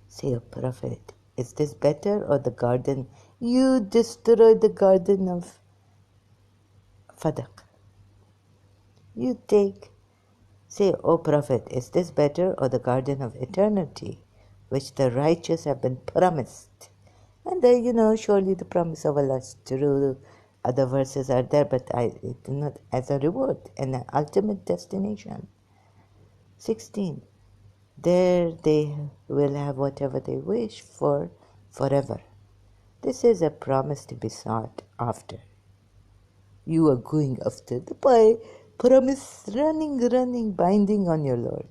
Say, O Prophet, is this better or the garden? You destroyed the garden of Fadak. You take. Say, O Prophet, is this better or the garden of eternity, which the righteous have been promised? And there, surely the promise of Allah is true. Other verses are there, but it's not as a reward and an ultimate destination. 16. There they will have whatever they wish for forever. This is a promise to be sought after. You are going after the promise, running, binding on your Lord.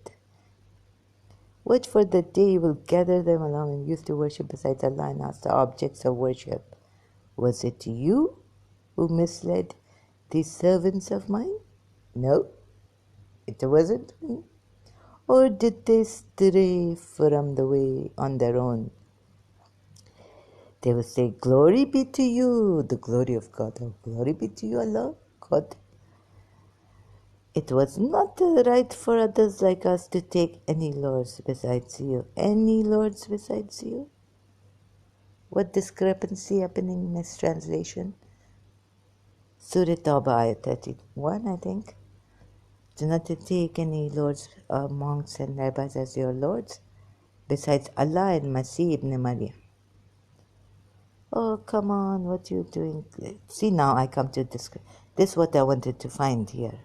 Watch for the day you will gather them along and used to worship besides Allah and ask the objects of worship, was it you who misled these servants of mine? No, it wasn't me. Or did they stray from the way on their own? They will say, glory be to you, the glory of God. Oh, glory be to you, Allah, God. It was not right for others like us to take any lords besides you. Any lords besides you? What discrepancy happening in this translation? Surah Tawbah, ayat 31, I think. Do not take any lords, monks and rabbis as your lords, besides Allah and Masih ibn Maryam. Oh, come on, what are you doing? See, now I come to this. This is what I wanted to find here.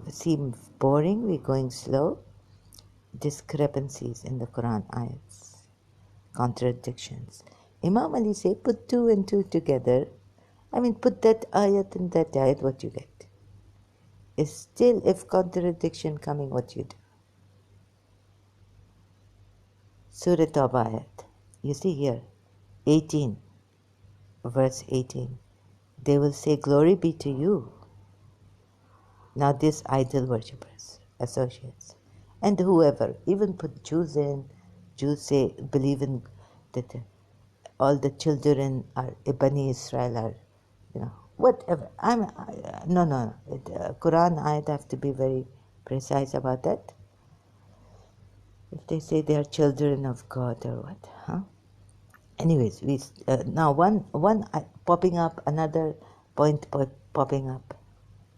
Seems boring, we're going slow. Discrepancies in the Quran ayats. Contradictions. Imam Ali say, put two and two together. I mean, put that ayat and that ayat, what you get. Is still, if contradiction coming, what you do. Surah Tawbah ayat. You see here, 18, verse 18. They will say, glory be to you. Now this idol worshippers, associates, and whoever, even put Jews in, Jews say, believe in that all the children are Bani Israel are, whatever. No. Quran ayat have to be very precise about that. If they say they are children of God or what, huh? Anyways, now one popping up, another point popping up,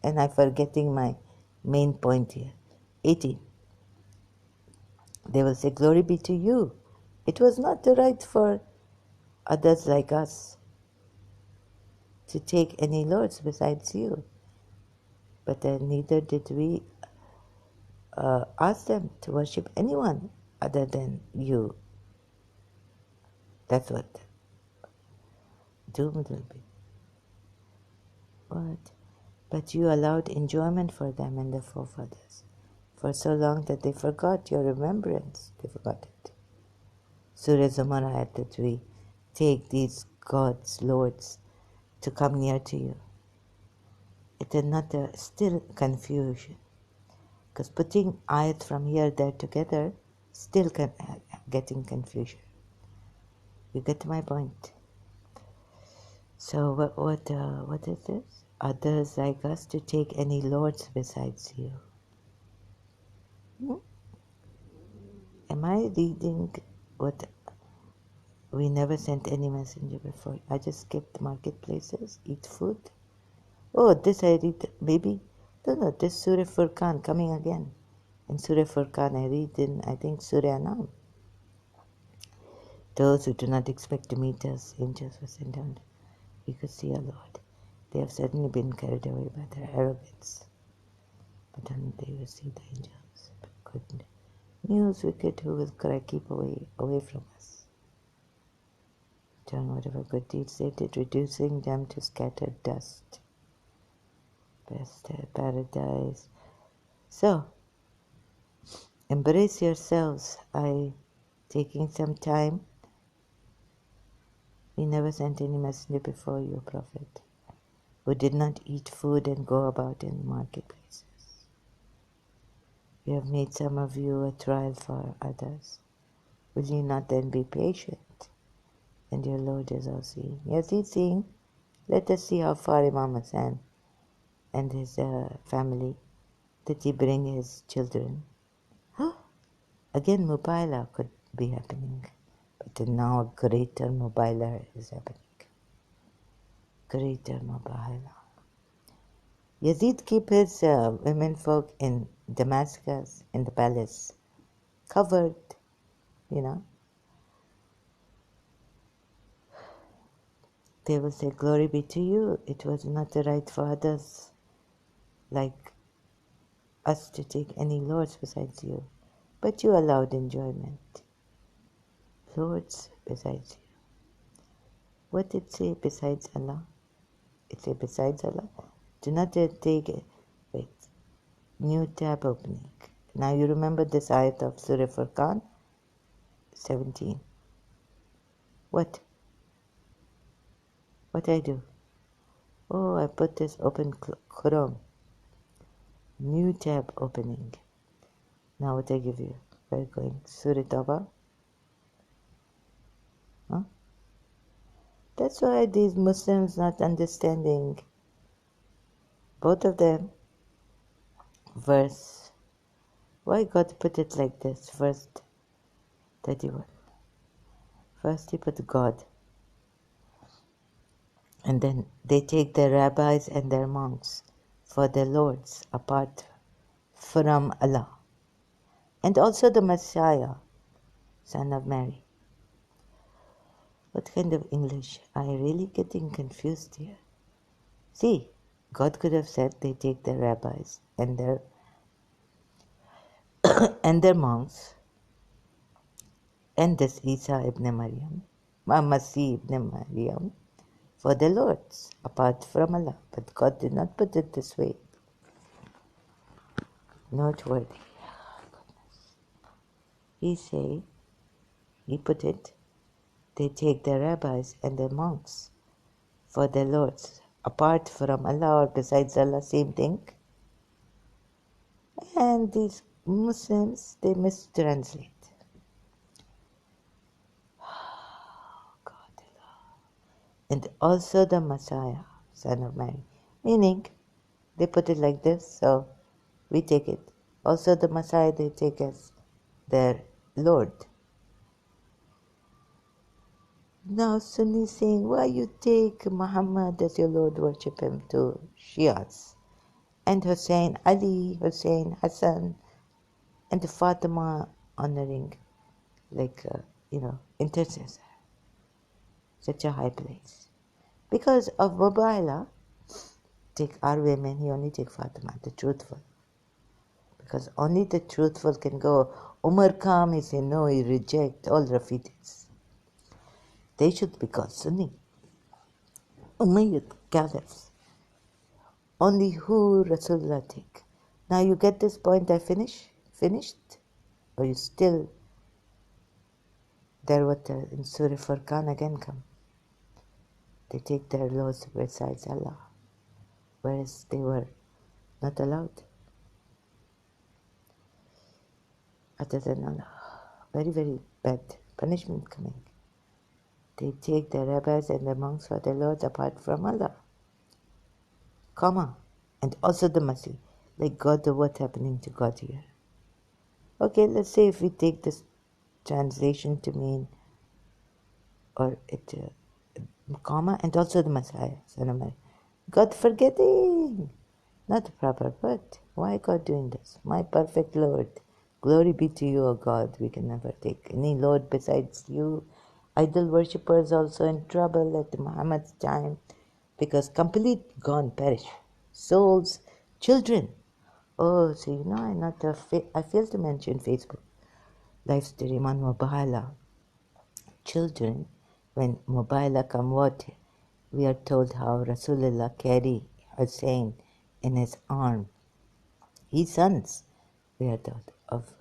and I'm forgetting my main point here. 18. They will say, glory be to you. It was not the right for others like us to take any lords besides you. But then neither did we ask them to worship anyone other than you. That's what doomed will be. What? But you allowed enjoyment for them and their forefathers for so long that they forgot your remembrance. They forgot it. Surah Zumar ayat that we take these gods, lords, to come near to you. It is not still confusion. Because putting ayat from here, there together, still getting confusion. You get my point. So what is this? Others like us to take any lords besides you. Am I reading what we never sent any messenger before? I just skipped marketplaces, eat food. Oh, this I read, maybe. No, this Surah Furqan coming again. In Surah Furqan I read in, I think, Surah Anam. Those who do not expect to meet us, angels were sent down. We could see our Lord. They have certainly been carried away by their arrogance. But only they will see the angels. But good news, wicked who will cry, keep away from us. Turn whatever good deeds they did, reducing them to scattered dust. Best paradise. So, embrace yourselves. Taking some time. We never sent any messenger before you, Prophet, who did not eat food and go about in marketplaces. We have made some of you a trial for others. Will you not then be patient? And your Lord is all seeing. Yes, he's seeing. Let us see how far Imam Hassan and his family, did he bring his children. Again, Mubahala could be happening. But now a greater Mubahala is happening. Greater Mubahala. Yazid keep his women folk in Damascus, in the palace, covered, They will say, glory be to you. It was not the right for others like us to take any lords besides you. But you allowed enjoyment. Lords besides you. What did it say besides Allah? It say besides Allah. Do not take it. Wait. New tab opening. Now you remember this ayat of Surah Furqan 17. What? What I do? Oh, I put this open Chrome. New tab opening. Now what I give you? We're going Surah Tawbah. Huh? That's why these Muslims not understanding. Both of them verse. Why God put it like this? Verse 31. First he put God, and then they take their rabbis and their monks for their lords apart from Allah, and also the Messiah, son of Mary. What kind of English? Are you really getting confused here? See, God could have said they take their rabbis and their and their monks and this Isa ibn Maryam, Masih ibn Maryam, for their lords apart from Allah. But God did not put it this way. Noteworthy. He put it, they take their rabbis and their monks for their lords apart from Allah or besides Allah, same thing. And these Muslims, they mistranslate. And also the Messiah, son of Mary. Meaning, they put it like this, so we take it. Also the Messiah they take as their Lord. Now Sunni saying, why you take Muhammad as your Lord, worship him to Shias? And Hussein, Ali, Hussein, Hassan, and Fatima honoring like, intercessor. Such a high place. Because of Mubahala, take our women, he only take Fatima, the truthful. Because only the truthful can go. Umar come, he say no, he reject all Rafidis. They should be called Sunni. Umayyad caliphs. Only who Rasulullah take. Now you get this point I finished? Or you still there what in Surah Furqan again come. They take their laws besides Allah. Whereas they were not allowed. Other than Allah. Very, very bad punishment coming. They take their rabbis and their monks for their lords apart from Allah. Comma. And also the Masih. Like God, what happening to God here? Okay, let's say if we take this translation to mean, or it, comma, and also the Messiah, son of Mary. God forgetting. Not the proper word. Why God doing this? My perfect Lord. Glory be to you, O God. We can never take any Lord besides you. Idol worshippers also in trouble at Muhammad's time because complete gone, perish. Souls, children. Oh, so I failed to mention Facebook. Live stream on Mubahala. Children, when Mubahala come what? We are told how Rasulullah carry Hussein in his arm. His sons, we are told, of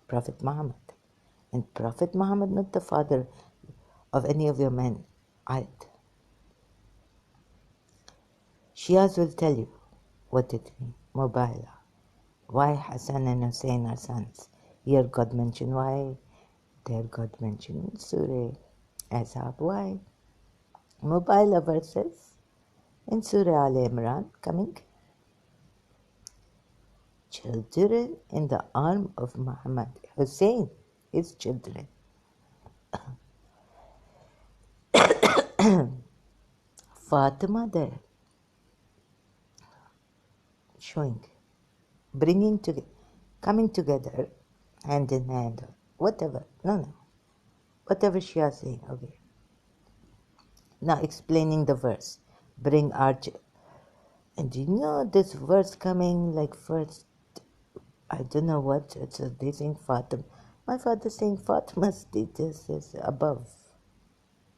Prophet Muhammad. And Prophet Muhammad, not the father of any of your men. Shias will tell you what it means, Mubahala. Why Hassan and Hussein are sons. Here God mentioned why, there God mentioned Surah Ashab. Why? Mubahala verses in Surah Al Imran coming. Children in the arm of Muhammad. Hussein, his children. Fatima there. Showing. Bringing together. Coming together. Hand in hand. Whatever. No. Whatever she is saying. Okay. Now explaining the verse. Bring our... And you know this verse coming like first... I don't know what. So they saying Fatima. My father saying Fatima's status is above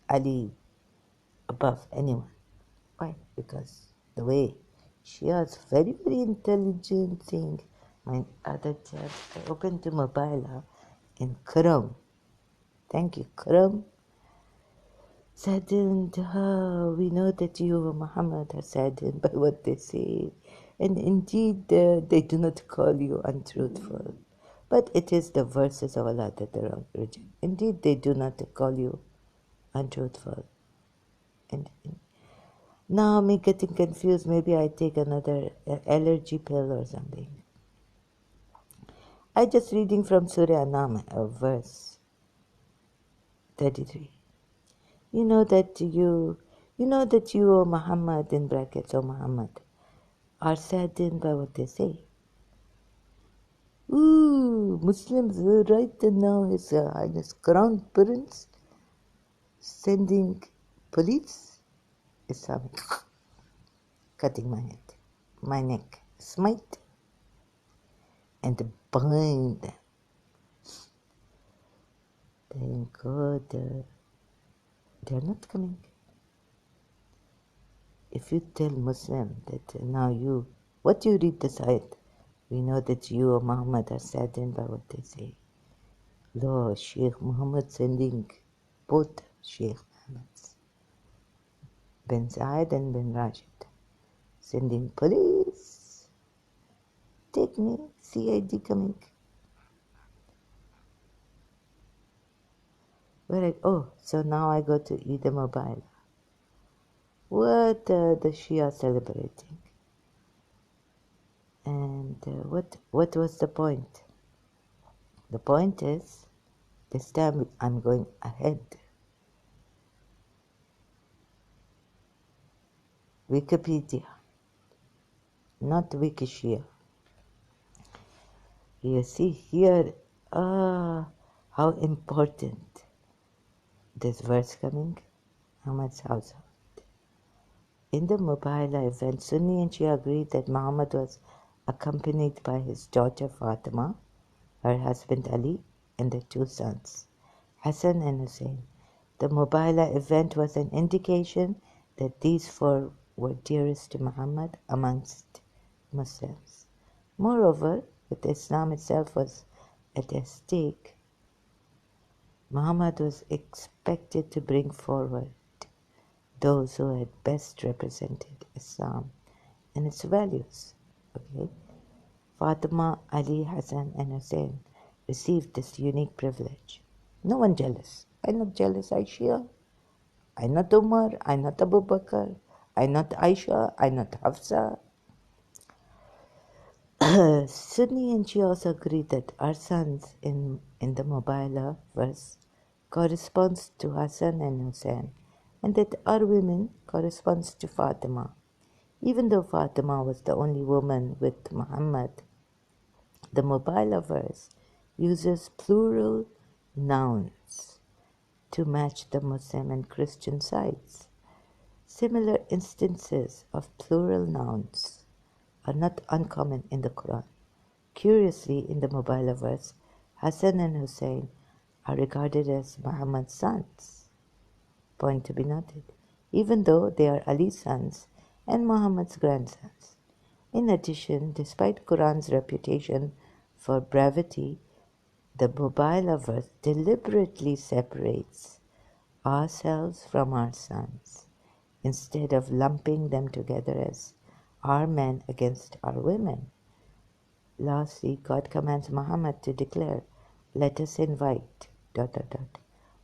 Ali, above anyone. Why? Because the way she is very, very intelligent thing. My other chat, I opened to Mubahala in Quram. Thank you, Quram. Saddened, we know that you, Muhammad, are saddened by what they say. And indeed, they do not call you untruthful. But it is the verses of Allah that they reject. Indeed, they do not call you untruthful. And now I'm getting confused. Maybe I take another allergy pill or something. I just reading from Surah Anam, verse 33. You know that you, O Muhammad, in brackets, O Muhammad, are saddened by what they say. Ooh, Muslims right now, His Highness Crown Prince sending police, Islamic, cutting my head, my neck, smite, and bind them. Thank God they are not coming. If you tell Muslim that now what you read this ayat, we know that you, O Muhammad, are saddened by what they say. Lord, Sheikh Muhammad sending both Sheikh Muhammads, bin Zayed and bin Rashid, sending police, take me, CID coming. So now I go to Eid Mubahala. What the Shia celebrating? And what was the point? The point is, this time I'm going ahead. Wikipedia, not Wikishia. You see here, how important this verse coming, Muhammad's household. In the Mubahala event, Sunni and Shia agreed that Muhammad was accompanied by his daughter Fatima, her husband Ali, and their two sons, Hassan and Hussein. The Mubahala event was an indication that these four were dearest to Muhammad amongst Muslims. Moreover, with Islam itself was at stake, Muhammad was expected to bring forward those who had best represented Islam and its values. Okay? Fatima, Ali, Hassan, and Hussein received this unique privilege. No one jealous. I'm not jealous, Aisha. I'm not Umar. I'm not Abu Bakr. I'm not Aisha. I'm not Hafsa. Sunni and Shia also agree that our sons in the Mubahala verse corresponds to Hassan and Hussein, and that our women corresponds to Fatima. Even though Fatima was the only woman with Muhammad, the Mubahala verse uses plural nouns to match the Muslim and Christian sides. Similar instances of plural nouns are not uncommon in the Quran. Curiously, in the Mubahala verse, Hassan and Hussein are regarded as Muhammad's sons. Point to be noted, even though they are Ali's sons and Muhammad's grandsons. In addition, despite Quran's reputation for brevity, the Mubahala verse deliberately separates ourselves from our sons, instead of lumping them together as our men against our women. Lastly, God commands Muhammad to declare, let us invite ...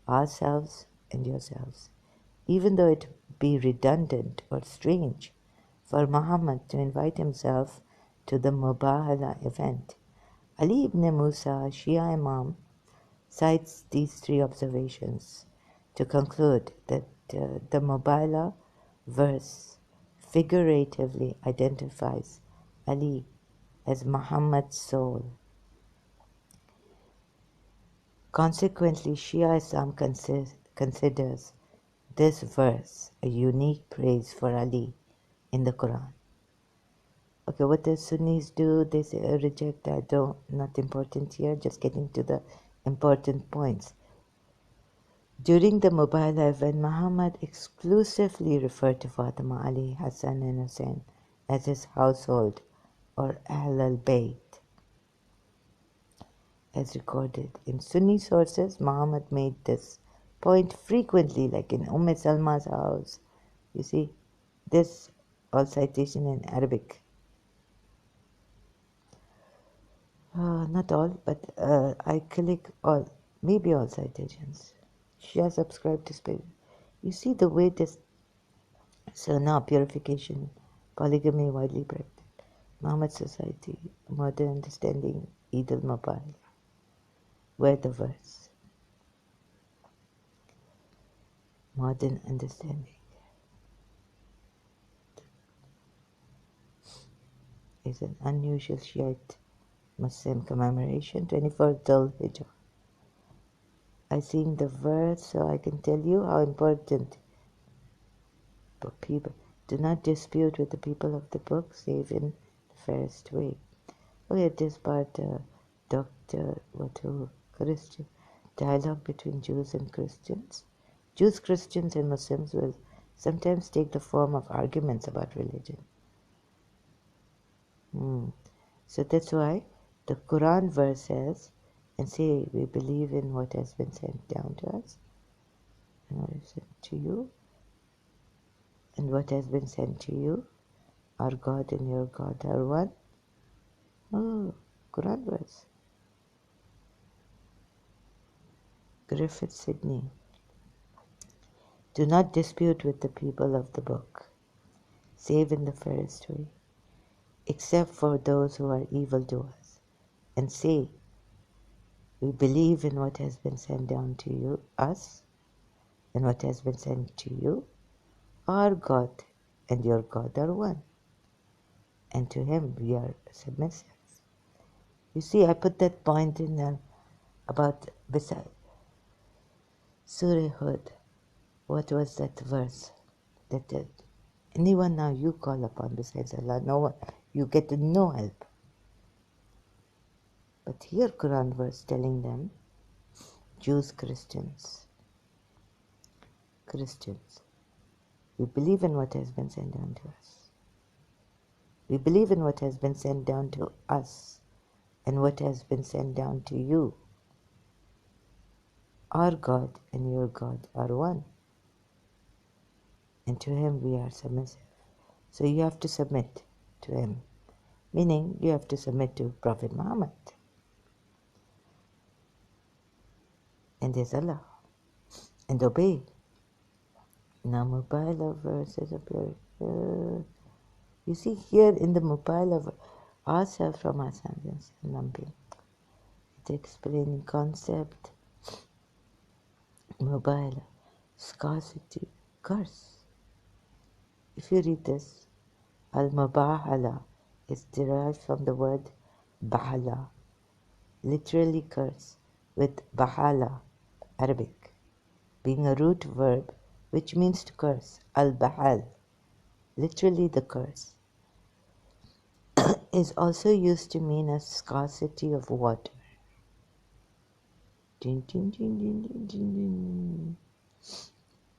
ourselves and yourselves, even though it be redundant or strange for Muhammad to invite himself to the Mubahala event. Ali ibn Musa, Shia Imam, cites these three observations to conclude that the Mubahala verse figuratively identifies Ali as Muhammad's soul. Consequently, Shia Islam considers this verse a unique praise for Ali in the Quran. Okay, what the Sunnis do, they say, reject that, though not important here, just getting to the important points. During the Mubahala event, Muhammad exclusively referred to Fatima, Ali, Hassan and Hussein as his household or Ahl al-Bayt. As recorded in Sunni sources, Muhammad made this point frequently, like in Salma's house. You see, this all citation in Arabic. Not all, but I click all, maybe all citations. Shia subscribe to space. You see the way this. So now purification, polygamy widely practiced. Muhammad's society, modern understanding Eid al-Mubarak. Where the verse? Modern understanding is an unusual Shiite Muslim commemoration, 24th Dhul-Hijjah. I sing the verse so I can tell you how important for people. Do not dispute with the people of the book, save in the fairest way. Okay, this part, Dr. Watu, Christian, dialogue between Jews and Christians. Jews, Christians, and Muslims will sometimes take the form of arguments about religion. So that's why the Quran verse says, and say, we believe in what has been sent down to us, and what is sent to you, and what has been sent to you, our God and your God are one. Oh, Quran verse. Griffith Sidney. Do not dispute with the people of the book, save in the fairest way, except for those who are evildoers, and say, we believe in what has been sent down to you, us, and what has been sent to you, our God and your God are one, and to him we are submissive. You see, I put that point in there about beside Surah Hud. What was that verse? That anyone now you call upon besides Allah, no one, you get no help. But here Quran verse telling them, Jews, Christians, we believe in what has been sent down to us. We believe in what has been sent down to us and what has been sent down to you. Our God and your God are one, and to him we are submissive. So you have to submit to him, meaning you have to submit to Prophet Muhammad. And there's Allah, and obey. Now Mubahala verses appear. You see here in the Mubahala ourselves from ourselves and lumping. It explaining concept, Mubahala, scarcity, curse. If you read this, al-Mubahala is derived from the word bahala, literally curse, with bahala, Arabic, being a root verb which means to curse, al-bahal, literally the curse, is also used to mean a scarcity of water. Din, din, din, din, din, din, din.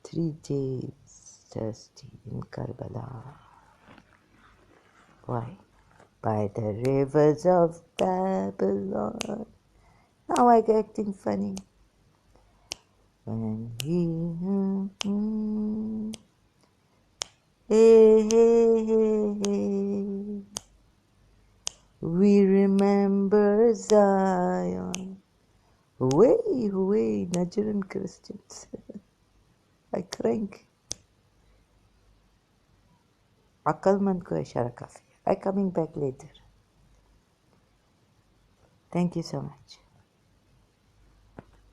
3 days thirsty in Karbala. Why? By the rivers of Babylon. Now I'm acting funny. When hey, hey, hey, hey. We remember Zion. Hooray, hooray, Nigerian Christians. I crank. Akalman ko ishara kafi. I'm coming back later. Thank you so much.